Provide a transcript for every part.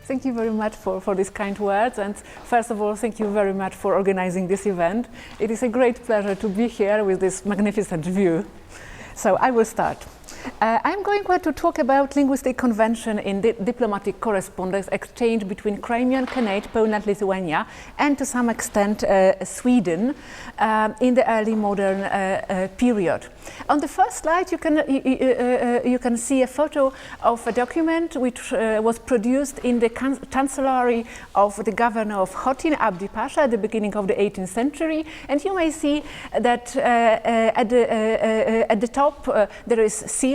Thank you very much for these kind words, and first of all, thank you very much for organizing this event. It is a great pleasure to be here with this magnificent view. So I will start. I'm going to talk about linguistic convention in the diplomatic correspondence exchange between Crimean Khanate, Poland-Lithuania, and to some extent Sweden in the early modern period. On the first slide, you can see a photo of a document which was produced in the chancellery of the governor of Chotin, Abdi Pasha, at the beginning of the 18th century. And you may see that at the top there is seal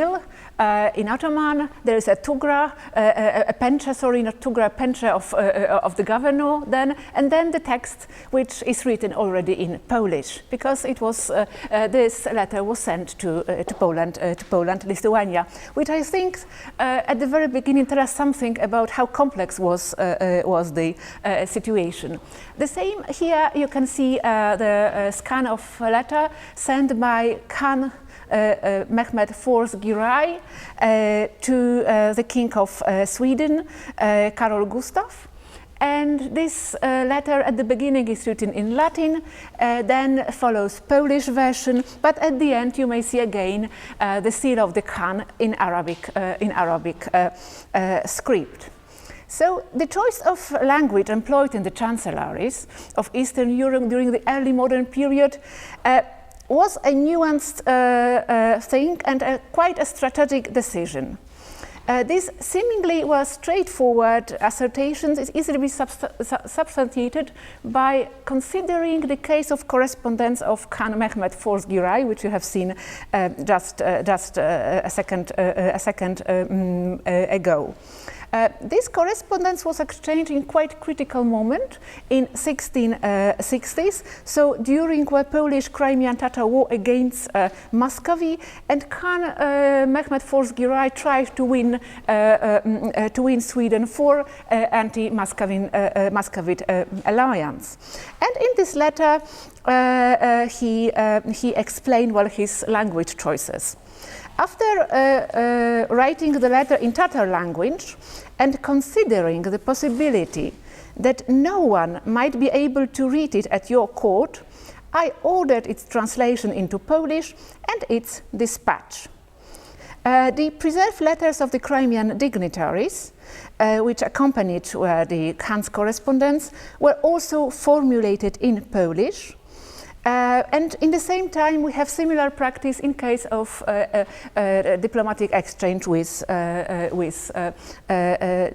in Ottoman. There is a tugra, a pencha, sorry, not tugra, a pencha of the governor then, and then the text which is written already in Polish, because it was this letter was sent to Poland, Lithuania, which I think at the very beginning tells us something about how complex was the situation. The same here, you can see the scan of a letter sent by Khan Mehmed IV Giray to the King of Sweden, Karol Gustav. And this letter at the beginning is written in Latin, then follows Polish version, but at the end you may see again the seal of the Khan in Arabic script. So the choice of language employed in the chancelleries of Eastern Europe during the early modern period was a nuanced thing and quite a strategic decision. This seemingly was straightforward assertions is easily be substantiated by considering the case of correspondence of Khan Mehmed IV Giray, which you have seen just a second ago. This correspondence was exchanged in quite critical moment in 1660s, so during the Polish Crimean Tatar war against Muscovy, and Khan Mehmed IV Giray tried to win Sweden for anti-Muscovite alliance. And in this letter, he explained well his language choices. After writing the letter in Tatar language and considering the possibility that no one might be able to read it at your court, I ordered its translation into Polish and its dispatch. The preserved letters of the Crimean dignitaries, which accompanied the Khan's correspondence, were also formulated in Polish. And in the same time, we have similar practice in case of diplomatic exchange with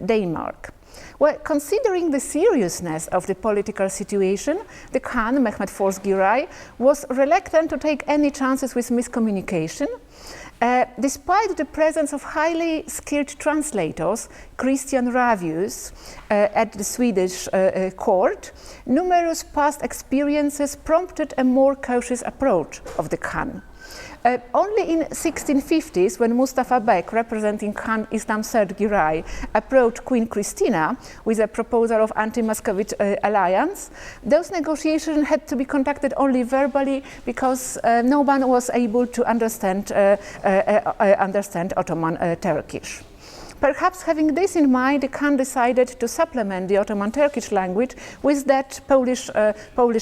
Denmark. Well, considering the seriousness of the political situation, the Khan, Mehmed IV Giray, was reluctant to take any chances with miscommunication. Despite the presence of highly skilled translators, Christian Ravius, at the Swedish court, numerous past experiences prompted a more cautious approach of the Khan. Only in 1650s, when Mustafa Bek, representing Khan Islam III Giray, approached Queen Christina with a proposal of anti-Muscovite alliance, those negotiations had to be conducted only verbally because no one was able to understand Ottoman Turkish. Perhaps having this in mind, the Khan decided to supplement the Ottoman Turkish language with that Polish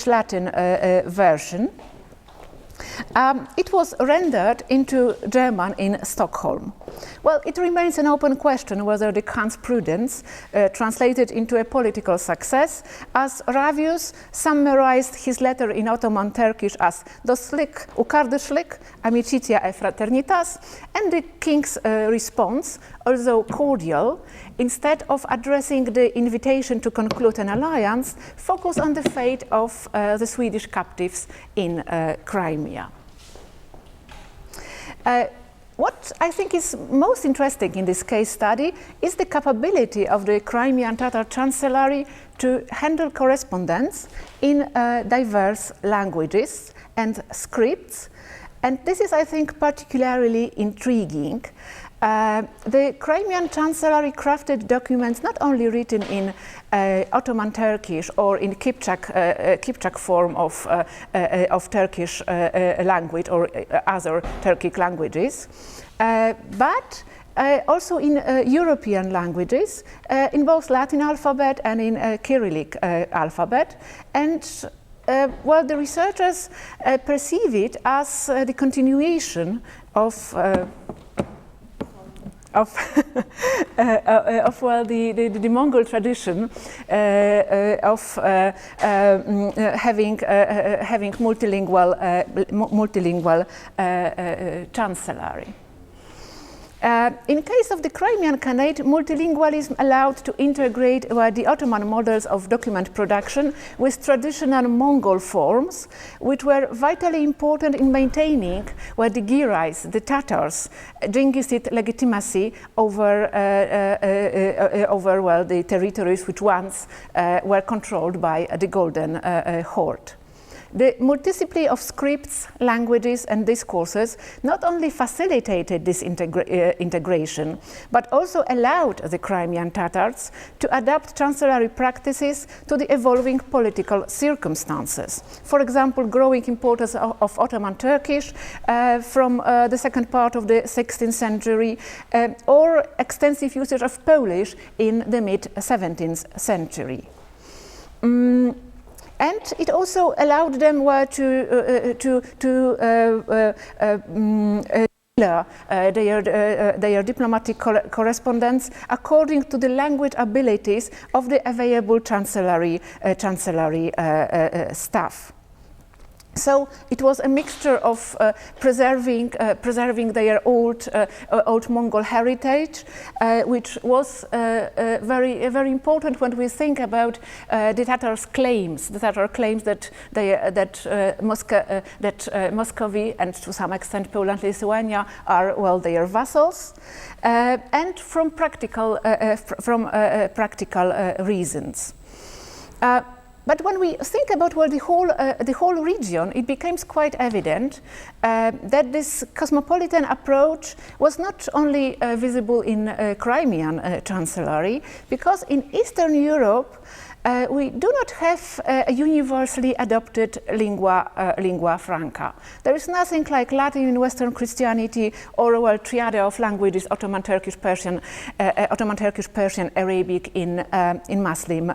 Latin version. It was rendered into German in Stockholm. Well, it remains an open question whether the Khan's prudence translated into a political success, as Ravius summarized his letter in Ottoman Turkish as "Dostlik, ukardışlik, amicitia e fraternitas," and the king's response, although cordial, instead of addressing the invitation to conclude an alliance, focused on the fate of the Swedish captives in Crimea. What I think is most interesting in this case study is the capability of the Crimean Tatar Chancellery to handle correspondence in diverse languages and scripts. And this is, I think, particularly intriguing. The Crimean Chancellery crafted documents not only written in Ottoman Turkish or in Kipchak form of Turkish language or other Turkic languages, but also in European languages, in both Latin alphabet and in Cyrillic alphabet. And well, the researchers perceive it as the continuation of well, the Mongol tradition of having multilingual chancellery. In case of the Crimean Khanate, multilingualism allowed to integrate the Ottoman models of document production with traditional Mongol forms, which were vitally important in maintaining the Girais, the Tatars, Genghis' legitimacy over the territories which once were controlled by the Golden Horde. The multiplicity of scripts, languages, and discourses not only facilitated this integration, but also allowed the Crimean Tatars to adapt chancellery practices to the evolving political circumstances. For example, growing importance of Ottoman Turkish from the second part of the 16th century, or extensive usage of Polish in the mid-17th century. And it also allowed them to tailor their diplomatic correspondence according to the language abilities of the available chancellery staff. So it was a mixture of preserving their old Mongol heritage, which was very important when we think about the Tatars' claims. The Tatar claims that Muscovy and to some extent Poland-Lithuania are their vassals, and from practical reasons. But when we think about the whole region, it becomes quite evident that this cosmopolitan approach was not only visible in Crimean chancellery, because in Eastern Europe we do not have a universally adopted lingua franca. There is nothing like Latin in Western Christianity, or triad of languages, Ottoman Turkish, Persian, Arabic in Muslim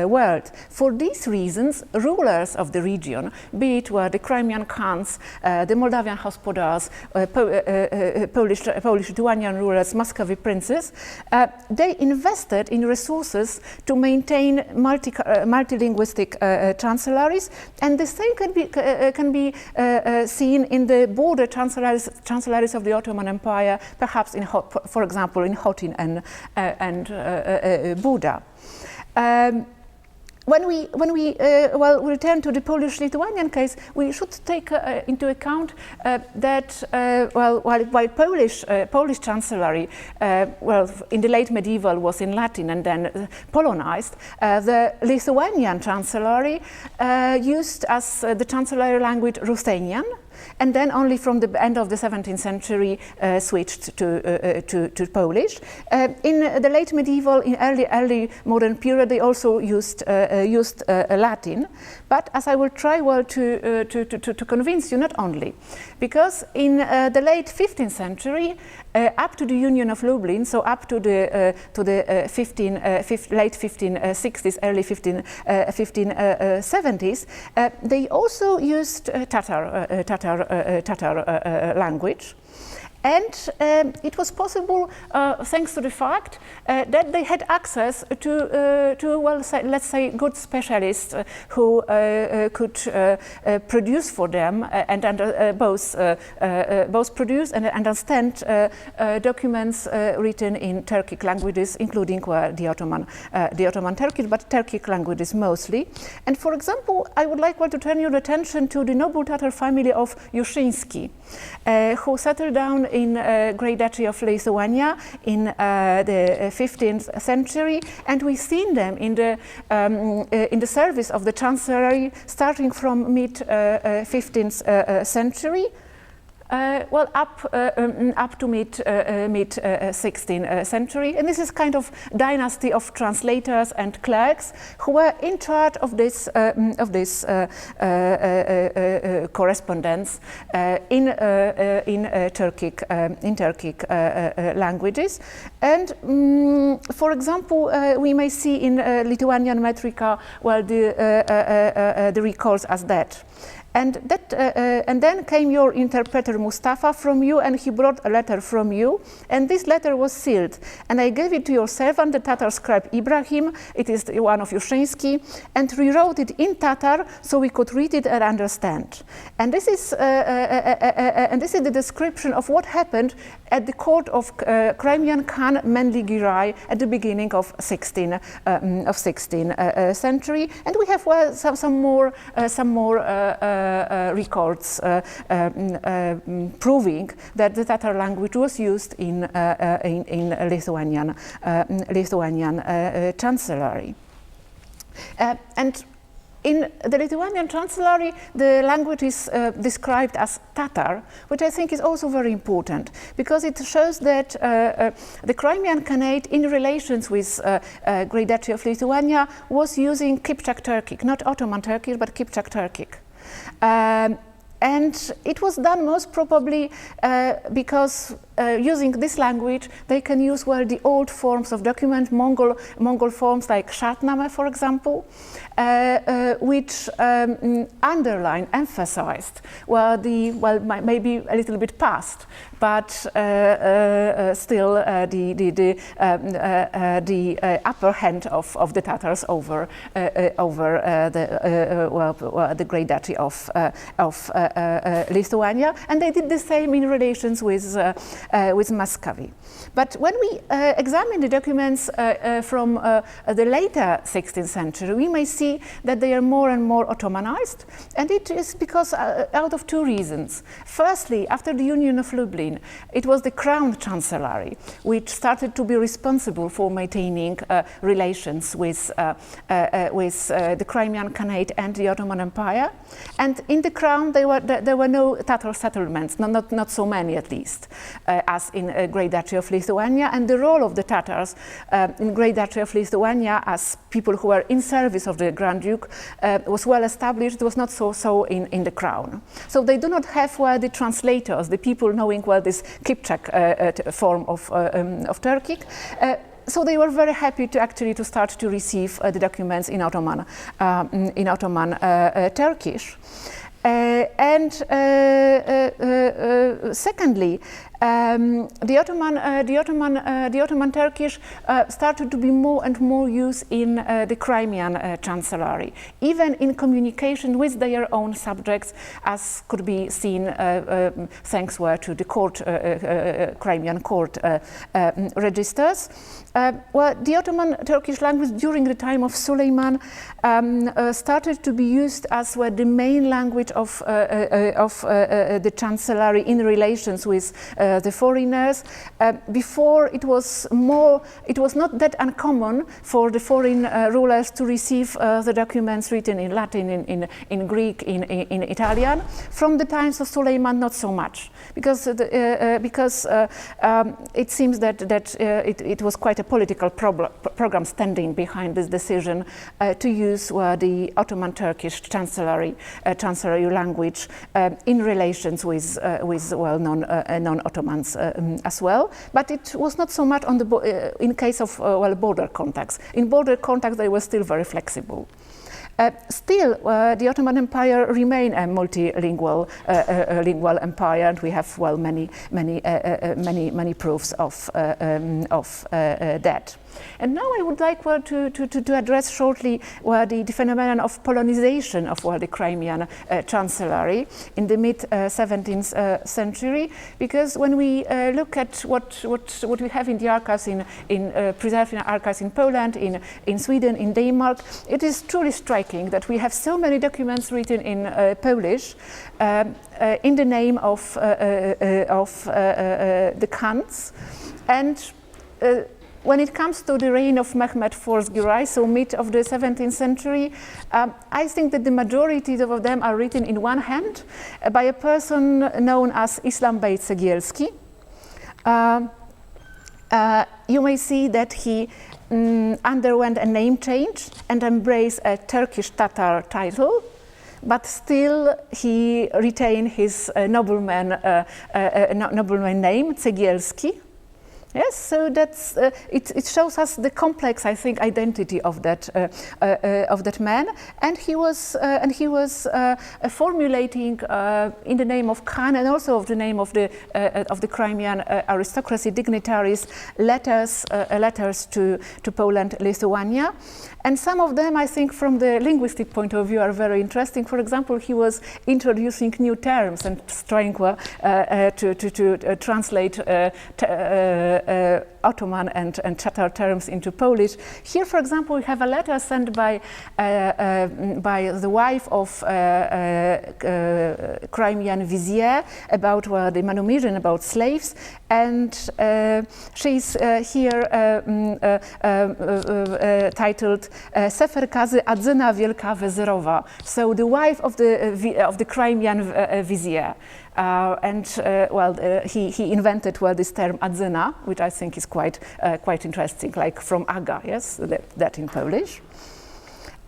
world. For these reasons, rulers of the region, be it the Crimean Khans, the Moldavian hospodars, Polish-Lithuanian rulers, Muscovy princes, they invested in resources to maintain multilinguistic chancelleries, and the same can be seen in the border chancelleries of the Ottoman Empire, perhaps for example in Khotyn and Buda. When we return to the Polish-Lithuanian case, we should take into account that while Polish chancellery, in the late medieval was in Latin and then Polonized, the Lithuanian chancellery used as the chancellery language Ruthenian, and then only from the end of the 17th century switched to Polish. In the late medieval, in early modern period, they also used Latin. But as I will try to convince you, not only, because in the late 15th century, up to the Union of Lublin, so up to the late 1560s, early 1570s, they also used Tatar language. And it was possible thanks to the fact that they had access to let's say, good specialists who could produce for them and both produce and understand documents written in Turkic languages, including the Ottoman Turkish, but Turkic languages mostly. And for example, I would like to turn your attention to the noble Tatar family of Juszyński, who settled down in Great Duchy of Lithuania in the 15th century, and we've seen them in the service of the chancellery starting from mid 15th century. well, up to mid 16th century, and this is kind of dynasty of translators and clerks who were in charge of this correspondence in Turkic languages. And for example, we may see in Lithuanian metrica, well, the records as that. And then came your interpreter Mustafa from you, and he brought a letter from you, and this letter was sealed. And I gave it to your servant, the Tatar scribe Ibrahim, it is one of Juszyński, and rewrote it in Tatar so we could read it and understand. And this is the description of what happened at the court of Crimean Khan Menli-Giray at the beginning of 16th century. And we have some more records proving that the Tatar language was used in Lithuanian chancellery. And in the Lithuanian chancellery, the language is described as Tatar, which I think is also very important because it shows that the Crimean Khanate, in relations with Great Duchy of Lithuania, was using Kipchak Turkic, not Ottoman Turkish, but Kipchak Turkic. And it was done most probably because using this language, they can use the old forms of document, Mongol forms like Shahnameh, for example, which underline, emphasized maybe a little bit past, but still the upper hand of the Tatars over the Great Duchy of Lithuania, and they did the same in relations with Muscovy. But when we examine the documents from the later 16th century, we may see that they are more and more Ottomanized, and it is because out of two reasons. Firstly, after the Union of Lublin, it was the Crown Chancellery which started to be responsible for maintaining relations with the Crimean Khanate and the Ottoman Empire, and in the Crown there were no Tatar settlements, not so many at least, as in Great Duchy of Lithuania, and the role of the Tatars in Great Duchy of Lithuania as people who were in service of the Grand Duke was well established. It was not so in the Crown. So they do not have the translators, the people knowing this Kipchak form of Turkic. So they were very happy to start to receive the documents in Ottoman Turkish. And secondly, the Ottoman Turkish started to be more and more used in the Crimean chancellery, even in communication with their own subjects, as could be seen thanks to the Crimean court registers. The Ottoman Turkish language during the time of Suleiman started to be used as the main language of the chancellery in relations with the foreigners. Before it was not that uncommon for the foreign rulers to receive the documents written in Latin, in Greek, in Italian. From the times of Suleiman, not so much, because it seems that it was quite a political program standing behind this decision to use the Ottoman Turkish chancellery language in relations with non-Ottomans as well. But it was not so much on the in case of border contacts. In border contacts, they were still very flexible. Still, the Ottoman Empire remained a multilingual lingual empire, and we have many proofs of that. And now I would like to address shortly the phenomenon of Polonization of the Crimean chancellery in the mid-17th century, because when we look at what we have in the archives preserved in archives in Poland, in Sweden, in Denmark, it is truly striking that we have so many documents written in Polish in the name of the Khans, and when it comes to the reign of Mehmed IV Giray, so mid of the 17th century, I think that the majority of them are written in one hand by a person known as Islam Bey Cegielski. You may see that he underwent a name change and embraced a Turkish Tatar title, but still he retained his nobleman name, Cegielski. Yes, so that's it shows us the complex, I think, identity of that man, and he was formulating in the name of Khan and also of the name of the Crimean aristocracy dignitaries letters to Poland, Lithuania, and some of them, I think, from the linguistic point of view, are very interesting. For example, he was introducing new terms and trying to translate Ottoman and Tatar terms into Polish. Here, for example, we have a letter sent by the wife of Crimean vizier about the Manumission, about slaves, and she's here titled Sefer Kazy Adzyna Wielka Wezyrowa. So the wife of the Crimean vizier. He invented this term adzyna, which I think is quite interesting, like from aga, yes, that in Polish.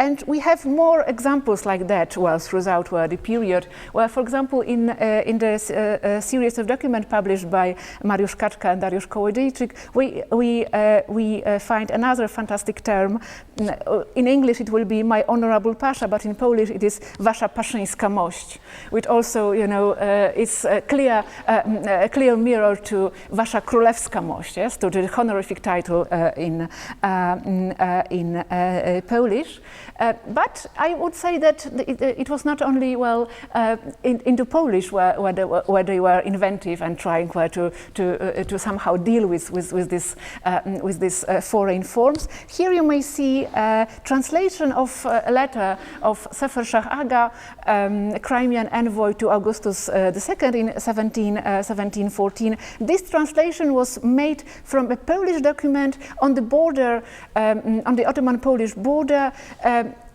And we have more examples like that throughout the period. Well, for example, in the series of documents published by Mariusz Kaczka and Dariusz Kołodziejczyk, we find another fantastic term. In English it will be my honorable pasha, but in Polish it is wasza paszyńska mość, which also, is a clear mirror to wasza królewska mość, yes, to the honorific title in Polish. But I would say that it was not only into Polish where they were inventive and trying to somehow deal with these foreign forms. Here you may see a translation of a letter of Sefer Shah Aga, Crimean envoy to Augustus II in 1714. This translation was made from a Polish document on the border, on the Ottoman-Polish border.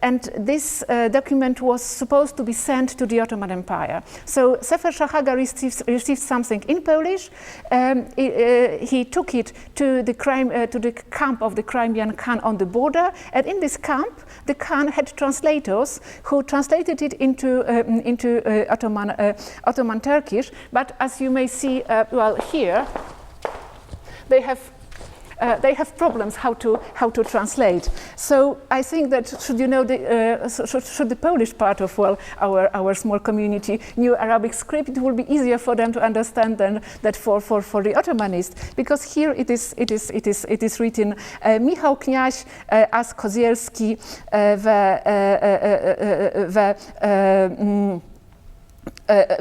And this document was supposed to be sent to the Ottoman Empire. So Sefer Shah Aga received something in Polish. He took it to the camp of the Crimean Khan on the border, and in this camp, the Khan had translators who translated it into Ottoman Turkish. But as you may see, here they have problems how to translate. So I think that should the Polish part of our small community knew Arabic script, it will be easier for them to understand than that for the Ottomanists, because here it is written Michał Kniaź as Kozielski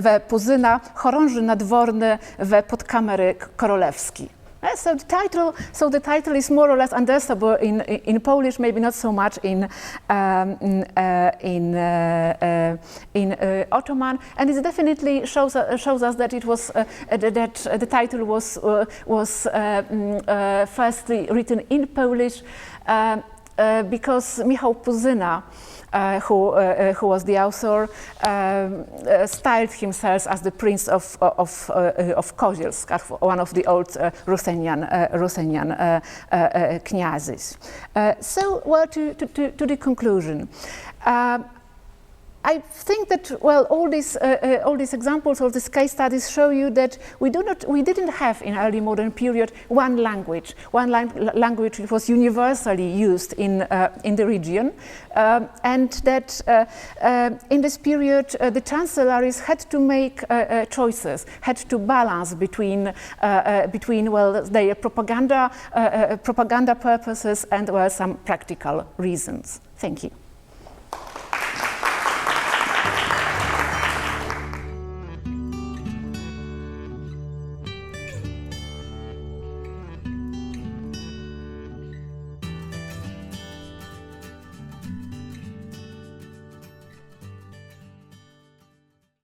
we Puzyna, chorąży nadworny we podkamery królewski. So the title is more or less understandable in Polish, maybe not so much in Ottoman, and it definitely shows us that it was that the title was firstly written in Polish because Michał Puzyna, who was the author, styled himself as the Prince of Kozielsk, one of the old Ruthenian kniazes. So, to the conclusion. I think that all these examples, all these case studies show you that we didn't have in early modern period one language which was universally used in the region, and that in this period the chancelleries had to make choices, had to balance between their propaganda purposes and some practical reasons. Thank you.